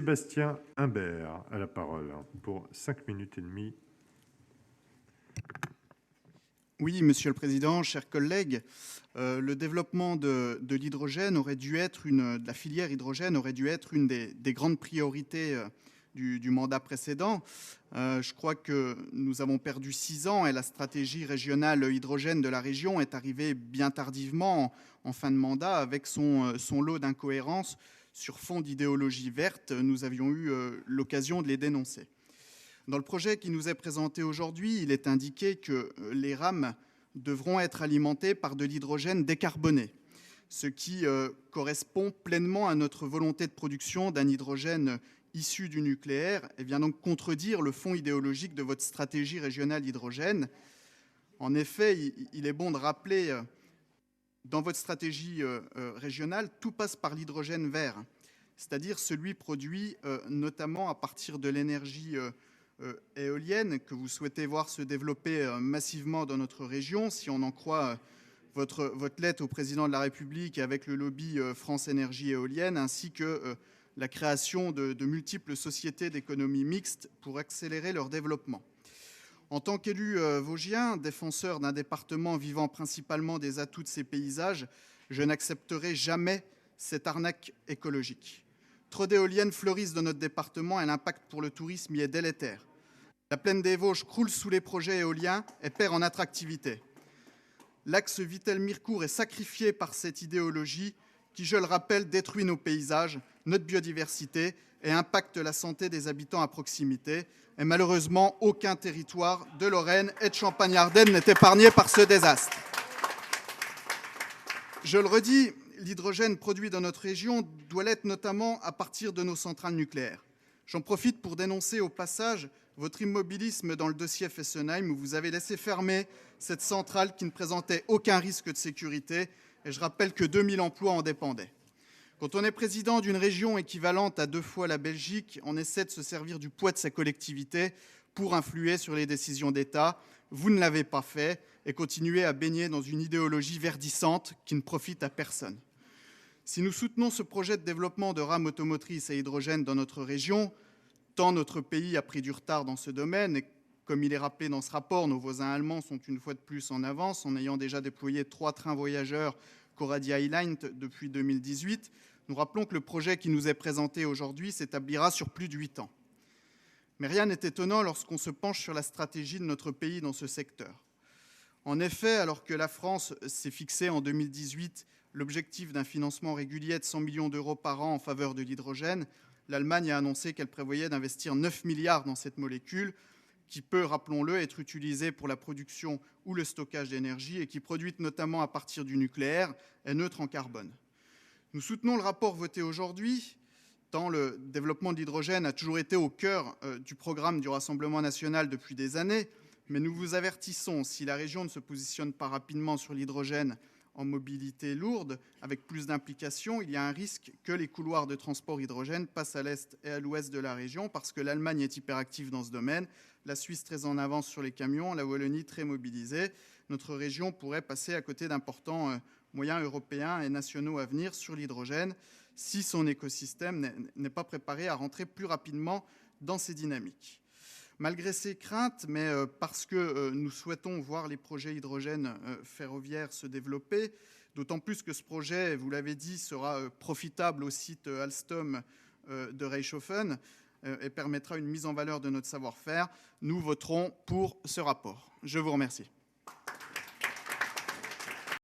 Sébastien Imbert a la parole pour 5 minutes et demie. Oui, Monsieur le Président, chers collègues, le développement de l'hydrogène aurait dû être de la filière hydrogène aurait dû être une des grandes priorités du mandat précédent. Je crois que nous avons perdu 6 ans et la stratégie régionale hydrogène de la région est arrivée bien tardivement en fin de mandat avec son lot d'incohérences sur fond d'idéologie verte. Nous avions eu l'occasion de les dénoncer. Dans le projet qui nous est présenté aujourd'hui, il est indiqué que les rames devront être alimentées par de l'hydrogène décarboné, ce qui correspond pleinement à notre volonté de production d'un hydrogène issu du nucléaire et vient donc contredire le fond idéologique de votre stratégie régionale hydrogène. En effet, il est bon de rappeler, dans votre stratégie régionale, tout passe par l'hydrogène vert, c'est-à-dire celui produit notamment à partir de l'énergie éolienne que vous souhaitez voir se développer massivement dans notre région, si on en croit votre lettre au président de la République avec le lobby France Énergie Éolienne, ainsi que la création de multiples sociétés d'économie mixte pour accélérer leur développement. En tant qu'élu vosgien, défenseur d'un département vivant principalement des atouts de ses paysages, je n'accepterai jamais cette arnaque écologique. Trop d'éoliennes fleurissent dans notre département et l'impact pour le tourisme y est délétère. La plaine des Vosges croule sous les projets éoliens et perd en attractivité. L'axe Vittel-Mirecourt est sacrifié par cette idéologie qui, je le rappelle, détruit nos paysages, notre biodiversité et impacte la santé des habitants à proximité. Et malheureusement, aucun territoire de Lorraine et de Champagne-Ardenne n'est épargné par ce désastre. Je le redis, l'hydrogène produit dans notre région doit l'être notamment à partir de nos centrales nucléaires. J'en profite pour dénoncer au passage votre immobilisme dans le dossier Fessenheim, où vous avez laissé fermer cette centrale qui ne présentait aucun risque de sécurité. Et je rappelle que 2000 emplois en dépendaient. Quand on est président d'une région équivalente à 2 fois la Belgique, on essaie de se servir du poids de sa collectivité pour influer sur les décisions d'État. Vous ne l'avez pas fait et continuez à baigner dans une idéologie verdissante qui ne profite à personne. Si nous soutenons ce projet de développement de rames automotrices à hydrogène dans notre région, tant notre pays a pris du retard dans ce domaine, et comme il est rappelé dans ce rapport, nos voisins allemands sont une fois de plus en avance, en ayant déjà déployé 3 trains voyageurs Coradia Highline depuis 2018. Nous rappelons que le projet qui nous est présenté aujourd'hui s'établira sur plus de 8 ans. Mais rien n'est étonnant lorsqu'on se penche sur la stratégie de notre pays dans ce secteur. En effet, alors que la France s'est fixé en 2018 l'objectif d'un financement régulier de 100 millions d'euros par an en faveur de l'hydrogène, l'Allemagne a annoncé qu'elle prévoyait d'investir 9 milliards dans cette molécule qui peut, rappelons-le, être utilisée pour la production ou le stockage d'énergie et qui, produite notamment à partir du nucléaire, est neutre en carbone. Nous soutenons le rapport voté aujourd'hui, tant le développement de l'hydrogène a toujours été au cœur du programme du Rassemblement national depuis des années, mais nous vous avertissons, si la région ne se positionne pas rapidement sur l'hydrogène en mobilité lourde, avec plus d'implications, il y a un risque que les couloirs de transport hydrogène passent à l'est et à l'ouest de la région, parce que l'Allemagne est hyperactive dans ce domaine, la Suisse très en avance sur les camions, la Wallonie très mobilisée. Notre région pourrait passer à côté d'importants moyens européens et nationaux à venir sur l'hydrogène si son écosystème n'est pas préparé à rentrer plus rapidement dans ces dynamiques. Malgré ces craintes, mais parce que nous souhaitons voir les projets hydrogène ferroviaires se développer, d'autant plus que ce projet, vous l'avez dit, sera profitable au site Alstom de Reichshofen et permettra une mise en valeur de notre savoir-faire, nous voterons pour ce rapport. Je vous remercie.